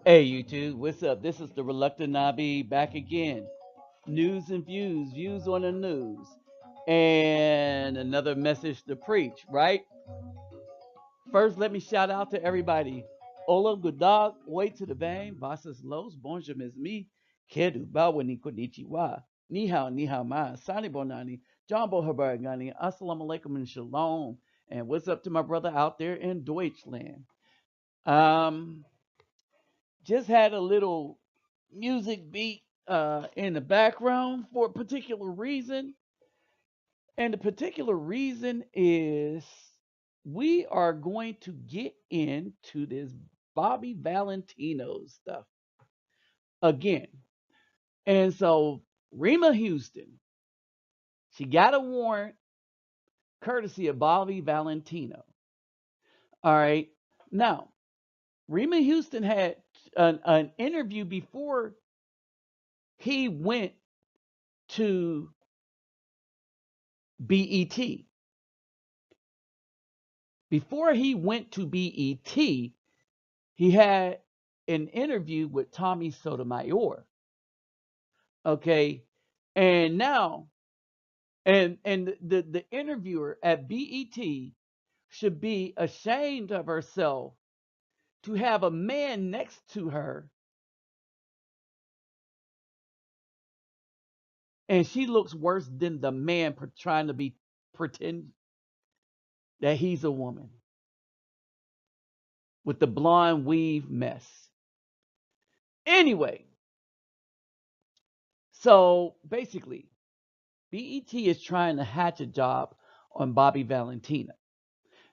Hey YouTube, what's up? This is the Reluctant Nabi back again. News and views, views on the news, and another message to preach, right? First, let me shout out to everybody. Hola, good dog, wait to the vein, Vasas Los, bonjour, Miss Me, Kedu, Bawa ni konnichiwa, ni hao ma, Sani Bonani, Jumbo Habaragani, Assalamu alaikum and shalom. And what's up to my brother out there in Deutschland? Um, just had a little music beat in the background for a particular reason. And the particular reason is we are going to get into this Bobby Valentino stuff again. And so, Rima Houston, she got a warrant courtesy of Bobby Valentino. All right. Now, Rima Houston had an interview before he went to BET. Before he went to BET, he had an interview with Tommy Sotomayor. Okay. And now, and the interviewer at BET should be ashamed of herself to have a man next to her and she looks worse than the man trying to be pretend that he's a woman with the blonde weave mess. Anyway, so basically, BET is trying to hatch a job on Bobby Valentino.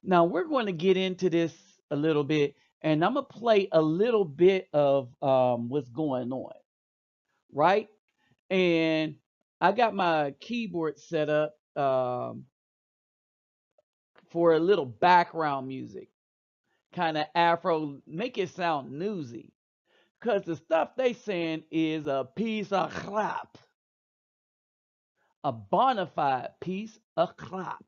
Now we're going to get into this a little bit, and I'm gonna play a little bit of what's going on, right? And I got my keyboard set up for a little background music, kind of Afro, make it sound newsy, because the stuff they saying is a piece of crap, a bona fide piece of crap.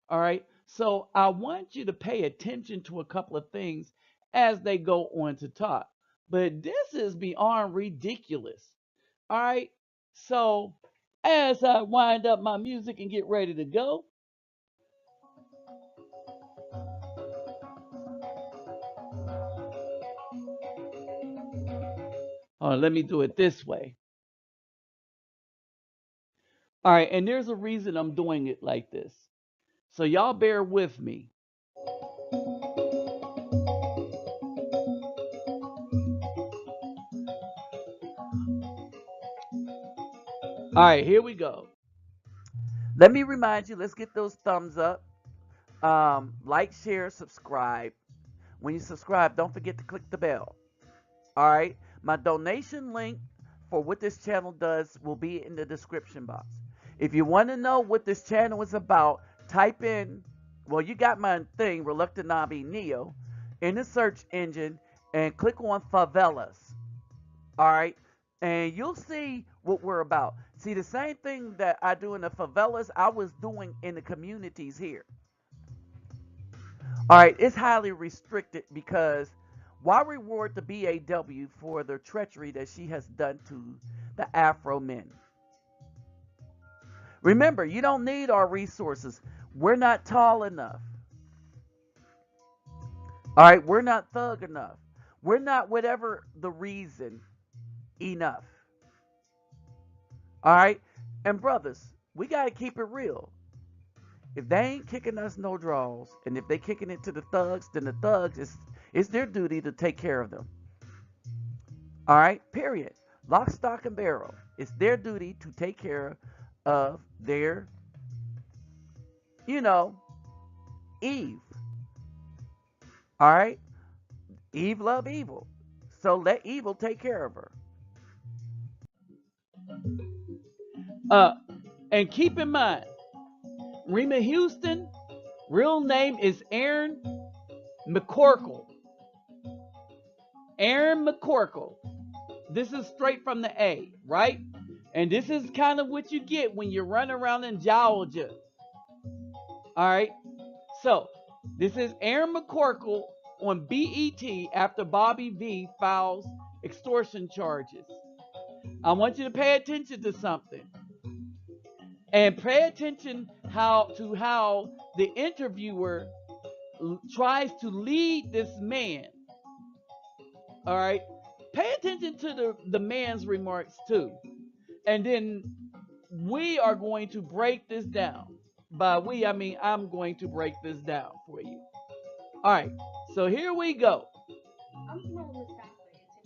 All right. So I want you to pay attention to a couple of things as they go on to talk. But this is beyond ridiculous. All right. So as I wind up my music and get ready to go, let me do it this way. All right. And there's a reason I'm doing it like this. So y'all bear with me. All right. Here we go. Let me remind you, let's get those thumbs up. Like, share, subscribe. When you subscribe, don't forget to click the bell. All right. My donation link for what this channel does will be in the description box. If you want to know what this channel is about, type in, well, you got my thing, Reluctant Nabi Neo, in the search engine and click on favelas. All right. And you'll see what we're about. See, the same thing that I do in the favelas, I was doing in the communities here. All right, it's highly restricted because why reward the BAW for the treachery that she has done to the Afro men? Remember, you don't need our resources. We're not tall enough. All right, we're not thug enough. We're not whatever the reason enough. All right, and brothers, we got to keep it real. If they ain't kicking us no draws, and if they kicking it to the thugs, then the thugs it's their duty to take care of them. All right, period. Lock, stock, and barrel. It's their duty to take care of their, you know, Eve. All right, Eve love evil, so let evil take care of her. Uh, and keep in mind, Rima Houston, real name is Aaron McCorkle. Aaron McCorkle. This is straight from the A, right? And this is kind of what you get when you run around in Georgia. All right. So this is Aaron McCorkle on BET after Bobby V files extortion charges. I want you to pay attention to something and pay attention how the interviewer tries to lead this man. All right, pay attention to the man's remarks too, and then we are going to break this down. By we, I mean I'm going to break this down for you. All right, so here we go. I'm Simone Mustafa,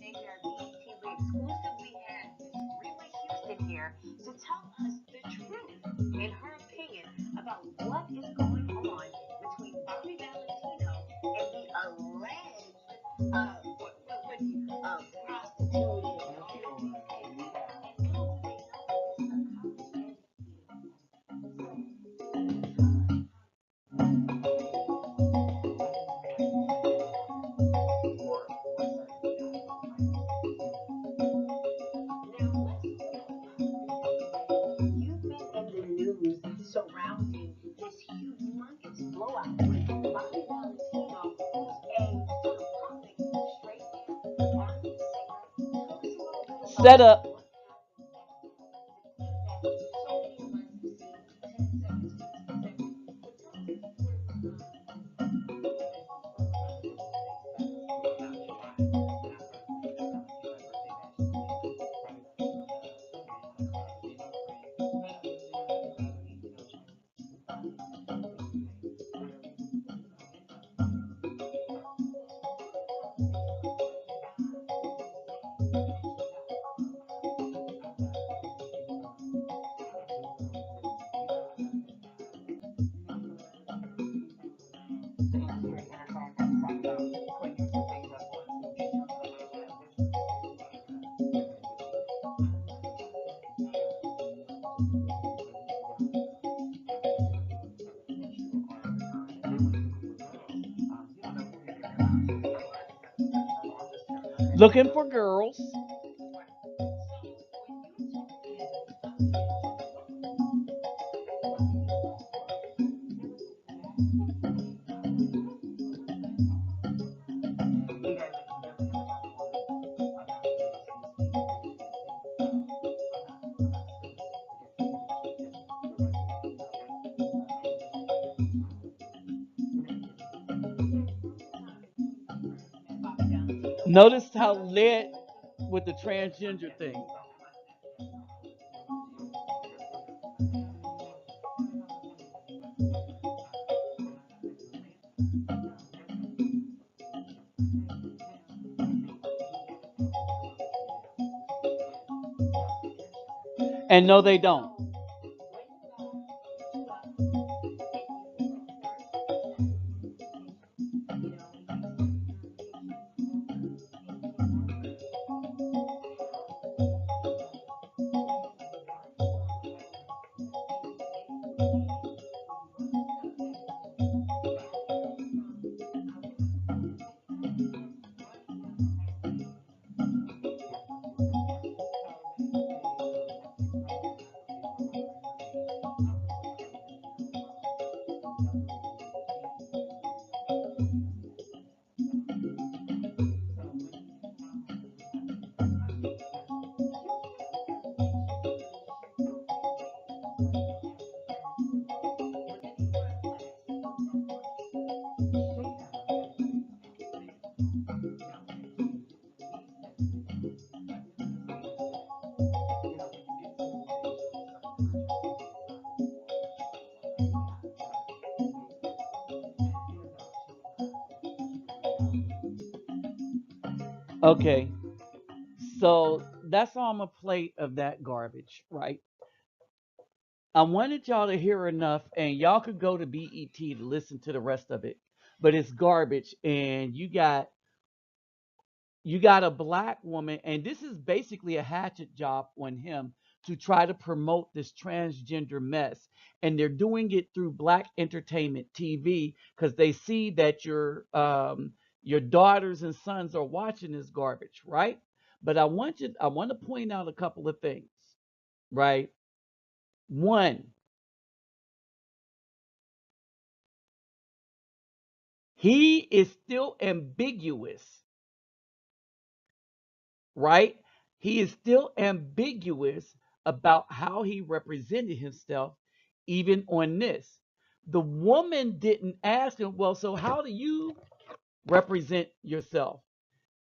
and today here at BET, we exclusively had Miss Reima Houston here to tell us the truth, in her opinion, about what is going on between Bobby Valentino and the alleged prostitute. You've been in the news surrounding this humongous blowout with Bobby Valentino, who's a sort of perfect straight man, R&B singer. Tell us a little bit about set up. What happened looking for girls. Notice how led with the transgender thing. And no, they don't. Okay, so that's on a plate of that garbage, right? I wanted y'all to hear enough, and y'all could go to BET to listen to the rest of it. But it's garbage, and you got a black woman, and this is basically a hatchet job on him to try to promote this transgender mess. And they're doing it through black entertainment TV because they see that your daughters and sons are watching this garbage, right? But I want to point out a couple of things, right? One, He is still ambiguous, right? He is still ambiguous about how he represented himself, even on this. The woman didn't ask him, well, so how do you represent yourself?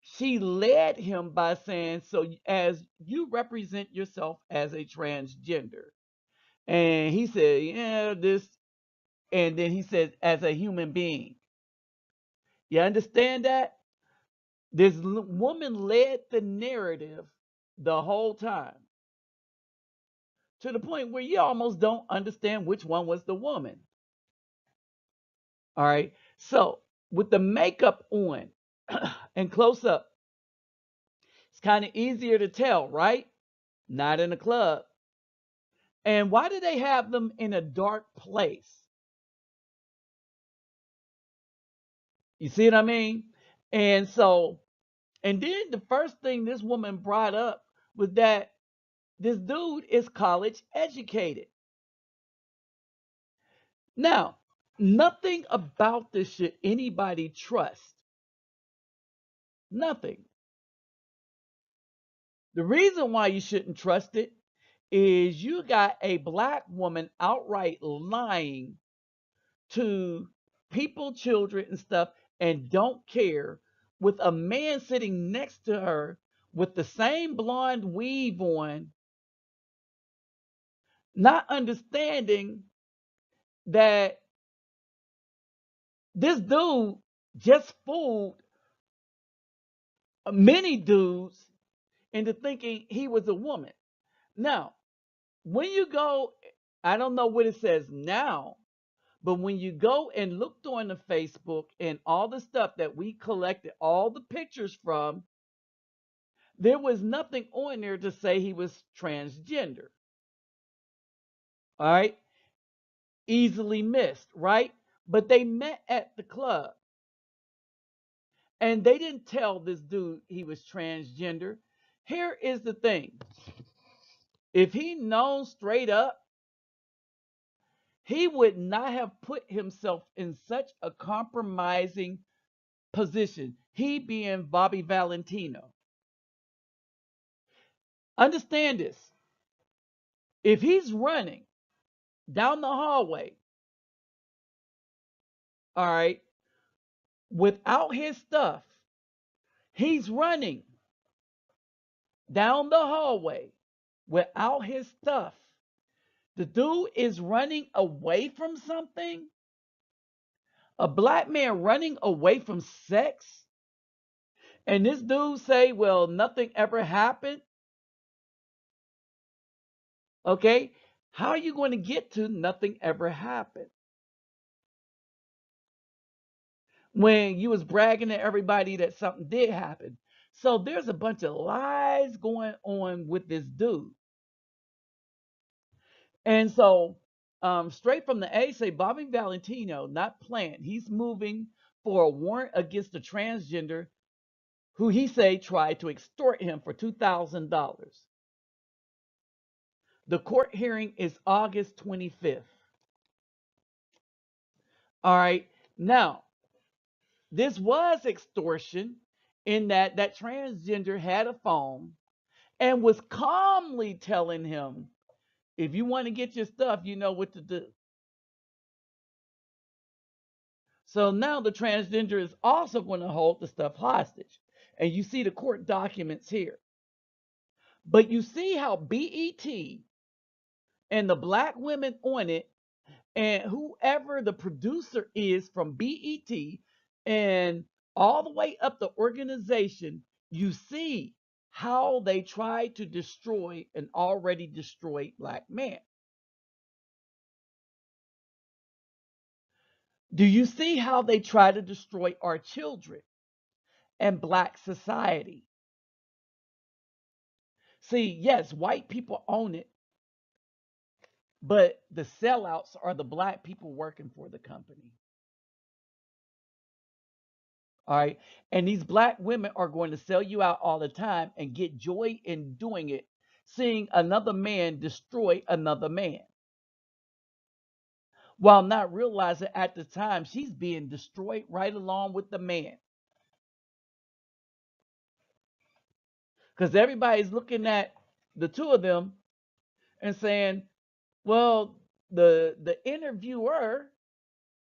She led him by saying, so as you represent yourself as a transgender. And he said, yeah, this. And then he said, as a human being. You understand that? This woman led the narrative the whole time to the point where you almost don't understand which one was the woman. All right. So with the makeup on and close up, it's kind of easier to tell, right? Not in a club. And why do they have them in a dark place? You see what I mean? And so, and then the first thing this woman brought up was that this dude is college educated. Now, nothing about this should anybody trust. Nothing. The reason why you shouldn't trust it is you got a black woman outright lying to people, children, and stuff, and don't care, with a man sitting next to her with the same blonde weave on, not understanding that this dude just fooled many dudes into thinking he was a woman. Now, when you go, I don't know what it says now, but when you go and looked on the Facebook and all the stuff that we collected, all the pictures from, there was nothing on there to say he was transgender. All right. Easily missed, right? But they met at the club and they didn't tell this dude he was transgender. Here is the thing, if he known straight up, he would not have put himself in such a compromising position. He being Bobby Valentino. Understand this. If he's running down the hallway, all right, without his stuff, he's running down the hallway without his stuff. The dude is running away from something. A black man running away from sex. And this dude say, well, nothing ever happened. Okay. How are you going to get to nothing ever happened? When you was bragging to everybody that something did happen. So there's a bunch of lies going on with this dude. And so straight from the A say Bobby Valentino not playing. He's moving for a warrant against the transgender who he say tried to extort him for $2,000. The court hearing is August 25th. All right. Now, this was extortion in that that transgender had a phone and was calmly telling him, if you want to get your stuff, you know what to do. So now the transgender is also going to hold the stuff hostage. And you see the court documents here. But you see how BET and the black women on it, and whoever the producer is from BET, and all the way up the organization, you see how they try to destroy an already destroyed black man. Do you see how they try to destroy our children and black society? See, yes, white people own it, but the sellouts are the black people working for the company. All right. And these black women are going to sell you out all the time and get joy in doing it, seeing another man destroy another man. while not realizing at the time she's being destroyed right along with the man. Because everybody's looking at the two of them and saying, well, the interviewer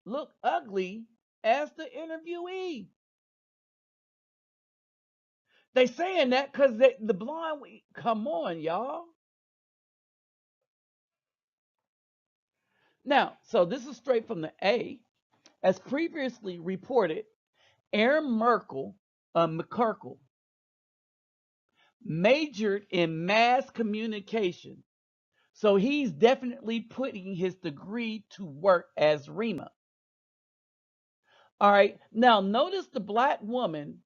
looked ugly as the interviewee. They saying that because the blonde, come on, y'all. Now, so this is straight from the A. As previously reported, Aaron McCurkle majored in mass communication. So he's definitely putting his degree to work as Reima. All right. Now, notice the black woman,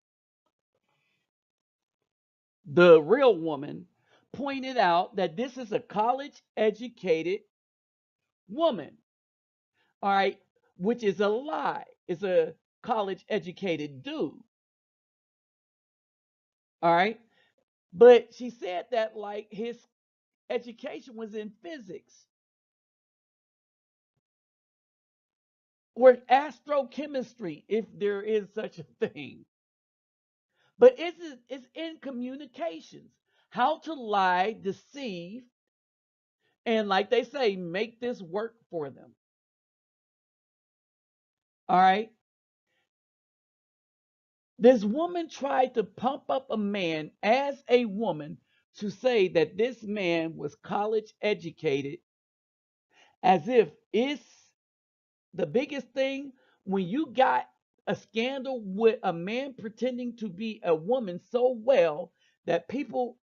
the real woman, pointed out that this is a college educated woman. All right. Which is a lie. It's a college educated dude. All right. But she said that like his education was in physics or astrochemistry, if there is such a thing. But it's in communications. How to lie, deceive, and like they say, make this work for them. All right. This woman tried to pump up a man as a woman to say that this man was college educated, as if it's the biggest thing when you got a scandal with a man pretending to be a woman so well that people,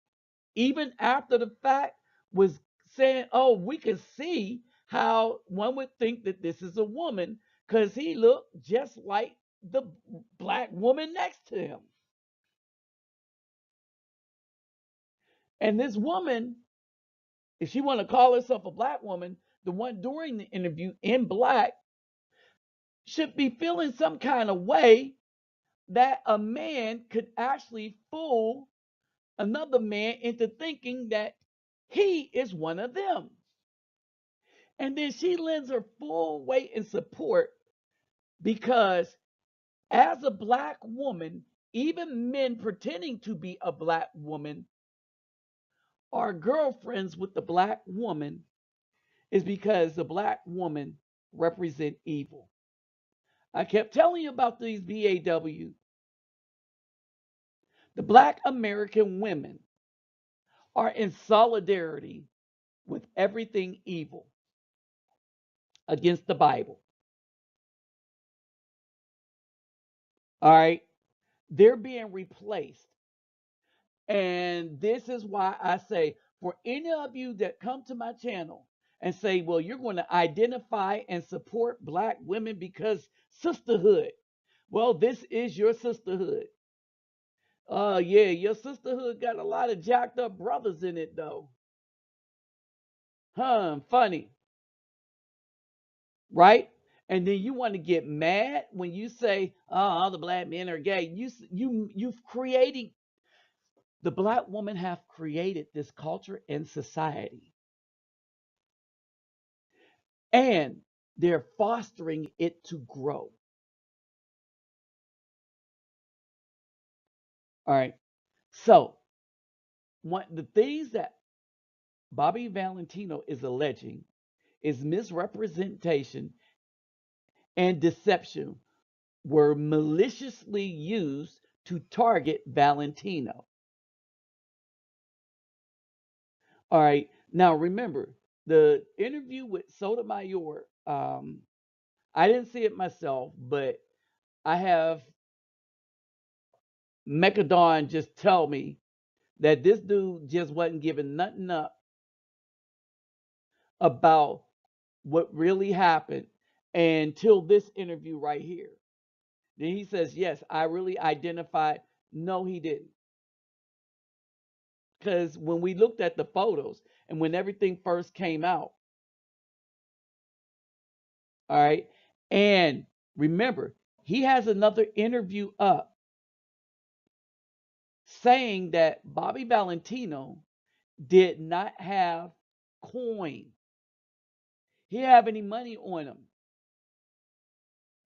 even after the fact, was saying, oh, we can see how one would think that this is a woman because he looked just like the black woman next to him. And this woman, if she want to call herself a black woman, the one during the interview in black, should be feeling some kind of way that a man could actually fool another man into thinking that he is one of them. And then she lends her full weight and support because, as a black woman, even men pretending to be a black woman are girlfriends with the black woman, is because the black woman represent evil. I kept telling you about these BAW. The black American women are in solidarity with everything evil against the Bible. All right. They're being replaced. And this is why I say, for any of you that come to my channel and say, well, you're going to identify and support black women because sisterhood. Well, this is your sisterhood. Yeah, your sisterhood got a lot of jacked up brothers in it, though. Funny, right? And then you want to get mad when you say, "Oh, all the black men are gay." You've created, the black woman have created this culture in society, and they're fostering it to grow. All right. So, one the things that Bobby Valentino is alleging is misrepresentation and deception were maliciously used to target Valentino. All right. Now remember the interview with Sotomayor. I didn't see it myself, but I have Mechadon just tell me that this dude just wasn't giving nothing up about what really happened until this interview right here. Then he says, yes, I really identified. No, he didn't. Because when we looked at the photos and when everything first came out, all right, and remember, he has another interview up saying that Bobby Valentino did not have coin. He didn't have any money on him,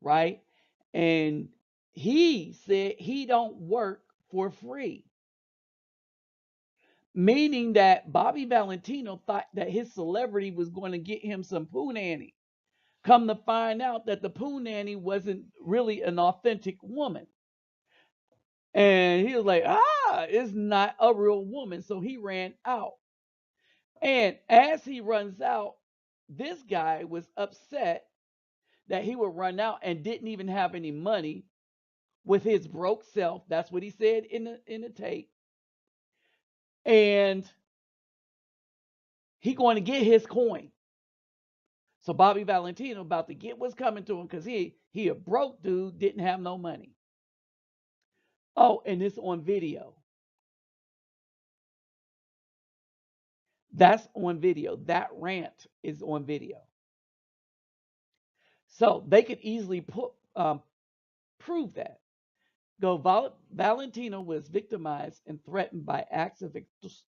right? And he said he don't work for free, meaning that Bobby Valentino thought that his celebrity was going to get him some poo nanny. Come to find out that the poo nanny wasn't really an authentic woman. And he was like, it's not a real woman. So he ran out. And as he runs out, this guy was upset that he would run out and didn't even have any money with his broke self. That's what he said in the tape. And he going to get his coin. So Bobby Valentino about to get what's coming to him because he a broke dude, didn't have no money. Oh, and it's on video. That's on video. That rant is on video. So they could easily prove that. Valentino was victimized and threatened by acts of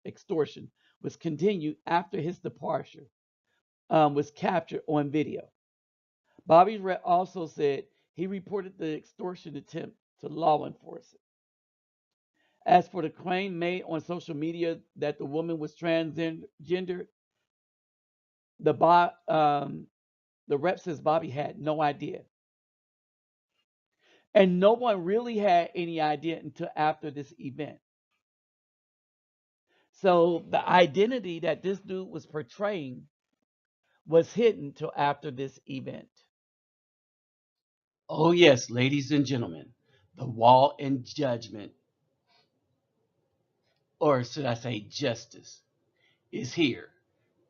extortion, which continued after his departure was captured on video. Bobby also said he reported the extortion attempt to law enforcement. As for the claim made on social media that the woman was transgender, the rep says Bobby had no idea. And no one really had any idea until after this event. So the identity that this dude was portraying was hidden till after this event. Oh, yes, ladies and gentlemen, the wall in judgment, or should I say justice, is here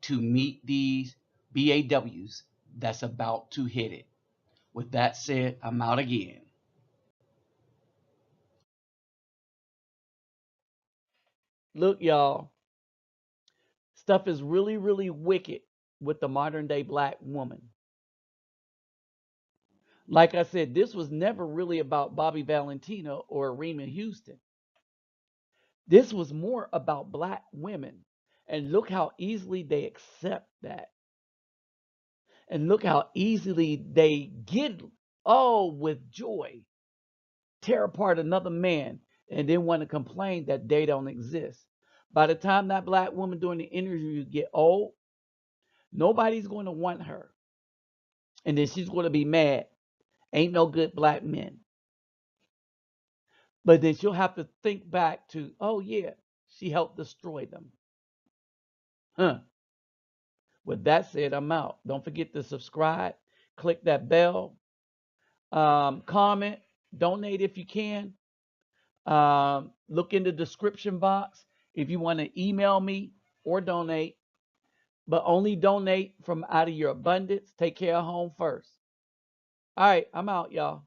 to meet these BAWs that's about to hit it. With that said, I'm out again. Look, y'all, stuff is really, really wicked with the modern day black woman. Like I said, this was never really about Bobby Valentino or Reima Houston. This was more about black women. And look how easily they accept that. And look how easily they get, with joy, tear apart another man and then want to complain that they don't exist. By the time that black woman during the interview get old, nobody's going to want her. And then she's going to be mad. Ain't no good black men. But then she'll have to think back to, oh yeah, she helped destroy them. Huh. With that said, I'm out. Don't forget to subscribe, click that bell, comment, donate if you can. Look in the description box if you want to email me or donate, but only donate from out of your abundance. Take care of home first. All right, I'm out, y'all.